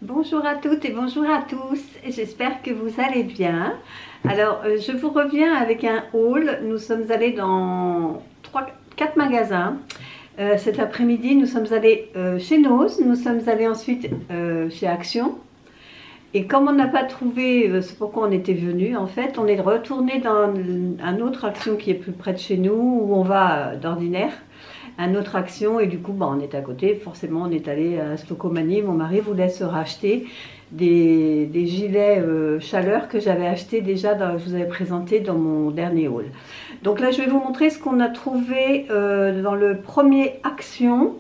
Bonjour à toutes et bonjour à tous, j'espère que vous allez bien. Alors, je vous reviens avec un haul. Nous sommes allés dans 4 magasins. Cet après-midi, nous sommes allés chez Noz, nous sommes allés ensuite chez Action. Et comme on n'a pas trouvé, c'est pourquoi on était venu, en fait, on est retourné dans un autre Action qui est plus près de chez nous, où on va d'ordinaire. Un autre Action, et du coup on est à côté, forcément on est allé à Stocomanie. Mon mari voulait se racheter des gilets chaleur que j'avais acheté déjà, je vous avais présenté dans mon dernier haul. Donc là je vais vous montrer ce qu'on a trouvé dans le premier Action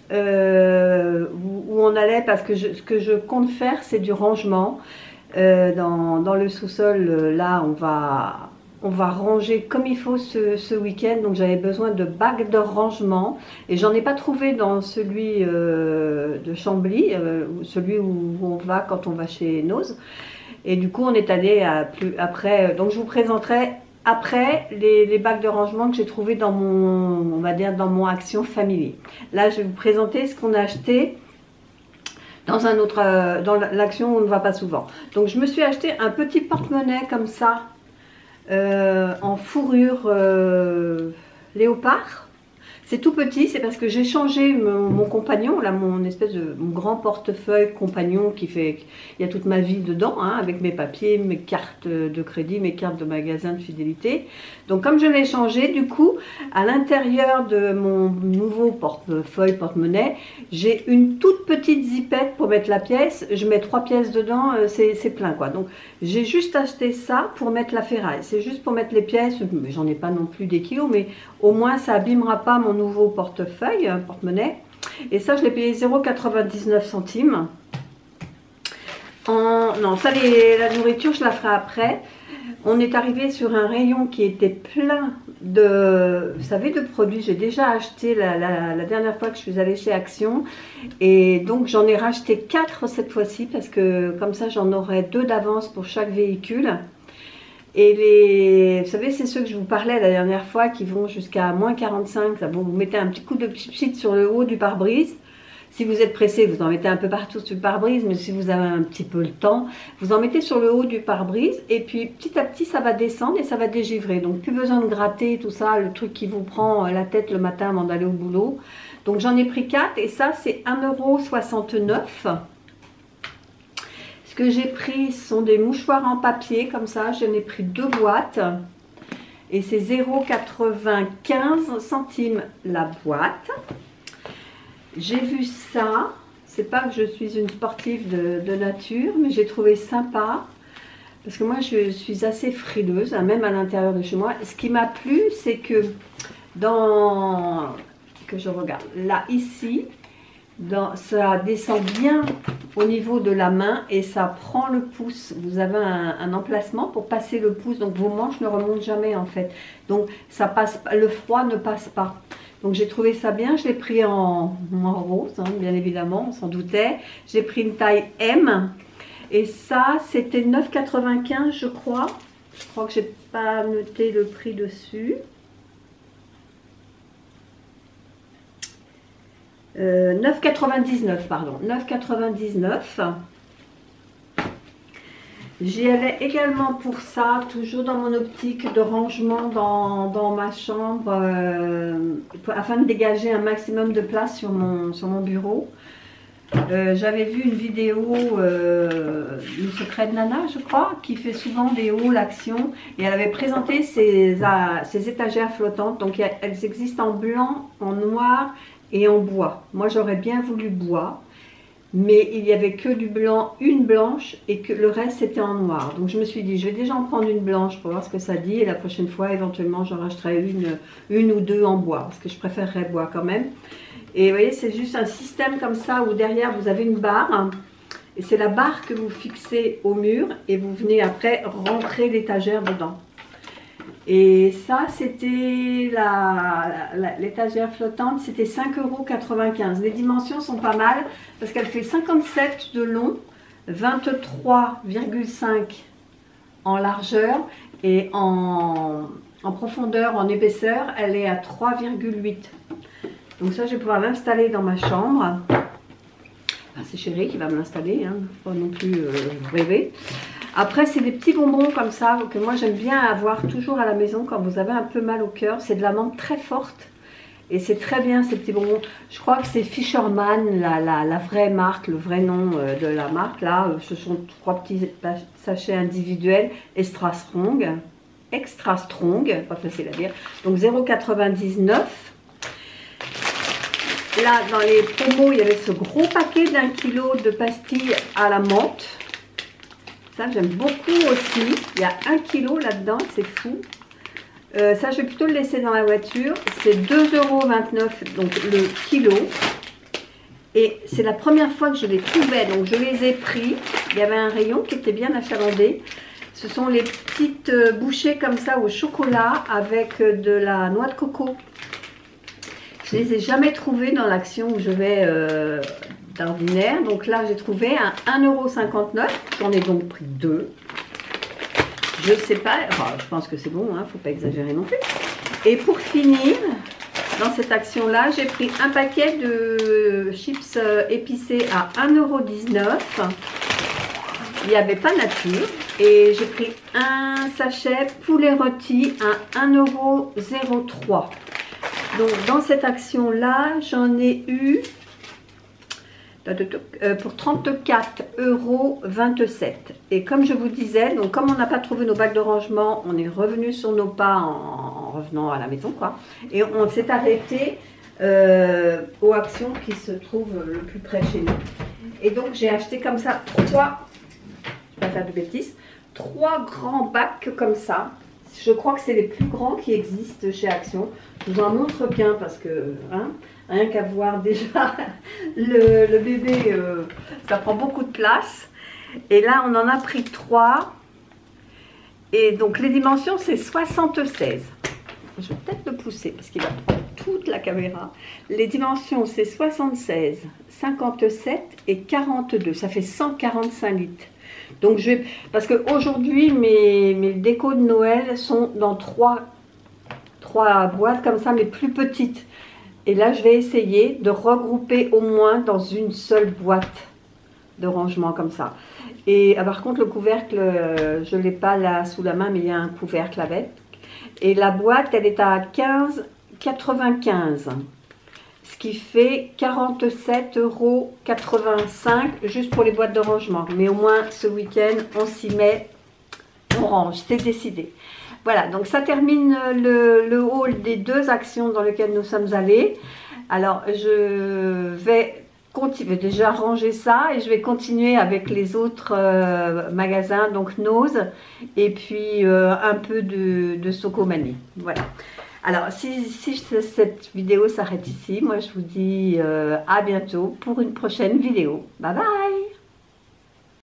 où on allait, parce que ce que je compte faire c'est du rangement dans le sous-sol. Là on va ranger comme il faut ce week-end, donc j'avais besoin de bacs de rangement et j'en ai pas trouvé dans celui de Chambly, celui où on va quand on va chez Noz. Et du coup on est allé après, donc je vous présenterai après les bacs de rangement que j'ai trouvé dans mon, on va dire, dans mon Action Family. Là je vais vous présenter ce qu'on a acheté dans un autre, dans l'Action où on ne va pas souvent. Donc je me suis acheté un petit porte-monnaie comme ça, en fourrure léopard. C'est tout petit, c'est parce que j'ai changé mon compagnon, là mon espèce de mon grand portefeuille compagnon qui fait, il y a toute ma vie dedans, hein, avec mes papiers, mes cartes de crédit, mes cartes de magasin de fidélité. Donc comme je l'ai changé, du coup, à l'intérieur de mon nouveau portefeuille, porte-monnaie, j'ai une toute petite zipette pour mettre la pièce. Je mets 3 pièces dedans, c'est plein quoi. Donc j'ai juste acheté ça pour mettre la ferraille. C'est juste pour mettre les pièces, j'en ai pas non plus des kilos, mais au moins ça abîmera pas mon nouveau portefeuille, porte-monnaie. Et ça je l'ai payé 0,99 centimes. Non, ça la nourriture je la ferai après. On est arrivé sur un rayon qui était plein de, vous savez, de produits. J'ai déjà acheté la dernière fois que je suis allée chez Action. Et donc j'en ai racheté 4 cette fois-ci, parce que comme ça j'en aurai 2 d'avance pour chaque véhicule. Et vous savez, c'est ceux que je vous parlais la dernière fois qui vont jusqu'à moins 45. Là, bon, vous mettez un petit coup de pchit sur le haut du pare-brise. Si vous êtes pressé, vous en mettez un peu partout sur le pare-brise, mais si vous avez un petit peu le temps, vous en mettez sur le haut du pare-brise, et puis petit à petit ça va descendre et ça va dégivrer. Donc plus besoin de gratter tout ça, le truc qui vous prend la tête le matin avant d'aller au boulot. Donc j'en ai pris 4 et ça c'est 1,69 €. Ce que j'ai pris sont des mouchoirs en papier comme ça, j'en ai pris 2 boîtes et c'est 0,95 centimes la boîte. J'ai vu ça, c'est pas que je suis une sportive de nature, mais j'ai trouvé sympa, parce que moi je suis assez frileuse, hein, même à l'intérieur de chez moi. Ce qui m'a plu, c'est que que je regarde, là, ici, ça descend bien au niveau de la main et ça prend le pouce. Vous avez un emplacement pour passer le pouce, donc vos manches ne remontent jamais en fait. Donc ça passe, le froid ne passe pas. Donc j'ai trouvé ça bien, je l'ai pris en rose, hein, bien évidemment, on s'en doutait. J'ai pris une taille M et ça c'était 9,95 € je crois. Je crois que j'ai pas noté le prix dessus. 9,99 pardon, 9,99 €. J'y allais également pour ça, toujours dans mon optique de rangement dans ma chambre, afin de dégager un maximum de place sur mon bureau. J'avais vu une vidéo du Secret de Nana, je crois, qui fait souvent des hauls Action, et elle avait présenté ses étagères flottantes. Donc elles existent en blanc, en noir et en bois. Moi j'aurais bien voulu bois, mais il n'y avait que du blanc, une blanche, et que le reste c'était en noir. Donc je me suis dit, je vais déjà en prendre une blanche pour voir ce que ça dit, et la prochaine fois éventuellement j'en rachèterai une ou deux en bois, parce que je préférerais bois quand même. Et vous voyez, c'est juste un système comme ça où derrière vous avez une barre, hein, et c'est la barre que vous fixez au mur et vous venez après rentrer l'étagère dedans. Et ça c'était l'étagère flottante, c'était 5,95 €. Les dimensions sont pas mal parce qu'elle fait 57 de long, 23,5 en largeur, et en profondeur, en épaisseur, elle est à 3,8. Donc ça, je vais pouvoir l'installer dans ma chambre. Enfin, c'est Chéri qui va me l'installer, hein, faut pas non plus rêver. Après, c'est des petits bonbons comme ça que moi j'aime bien avoir toujours à la maison quand vous avez un peu mal au cœur. C'est de la menthe très forte et c'est très bien ces petits bonbons. Je crois que c'est Fisherman, la vraie marque, le vrai nom de la marque. Là, ce sont 3 petits sachets individuels extra strong, pas facile à dire. Donc 0,99. Là, dans les promos, il y avait ce gros paquet d'1 kg de pastilles à la menthe. Ça, j'aime beaucoup aussi. Il y a 1 kg là-dedans, c'est fou. Ça, je vais plutôt le laisser dans la voiture. C'est 2,29 € donc le kilo. Et c'est la première fois que je les trouvais, donc je les ai pris. Il y avait un rayon qui était bien achalandé. Ce sont les petites bouchées comme ça au chocolat avec de la noix de coco. Je les ai jamais trouvées dans l'action où je vais d'ordinaire. Donc là, j'ai trouvé un 1,59 €. J'en ai donc pris 2. Je sais pas, enfin, je pense que c'est bon, hein, faut pas exagérer non plus. Et pour finir, dans cette action-là, j'ai pris un paquet de chips épicés à 1,19 €. Il n'y avait pas nature. Et j'ai pris un sachet poulet rôti à 1,03 €. Donc dans cette action-là, j'en ai eu pour 34,27 €. Et comme je vous disais, donc comme on n'a pas trouvé nos bacs de rangement, on est revenu sur nos pas en revenant à la maison, quoi. Et on s'est arrêté aux actions qui se trouvent le plus près chez nous. Et donc j'ai acheté comme ça 3, je vais pas faire de bêtises, 3 grands bacs comme ça. Je crois que c'est les plus grands qui existent chez Action. Je vous en montre qu'un parce que, hein, rien qu'à voir déjà le bébé, ça prend beaucoup de place. Et là, on en a pris 3. Et donc, les dimensions, c'est 76. Je vais peut-être le pousser parce qu'il va prendre toute la caméra. Les dimensions, c'est 76, 57 et 42. Ça fait 145 litres. Donc parce qu'aujourd'hui mes décos de Noël sont dans 3 boîtes comme ça, mais plus petites. Et là, je vais essayer de regrouper au moins dans une seule boîte de rangement comme ça. Et par contre, le couvercle, je ne l'ai pas là sous la main, mais il y a un couvercle avec. Et la boîte, elle est à 15,95 €. Ce qui fait 47,85 € juste pour les boîtes de rangement. Mais au moins ce week-end, on s'y met, on range, c'est décidé. Voilà, donc ça termine le haul des 2 actions dans lesquelles nous sommes allés. Alors, je vais déjà ranger ça et je vais continuer avec les autres magasins, donc Nose et puis un peu de Socomanie. Voilà. Alors, si cette vidéo s'arrête ici, moi je vous dis à bientôt pour une prochaine vidéo. Bye bye!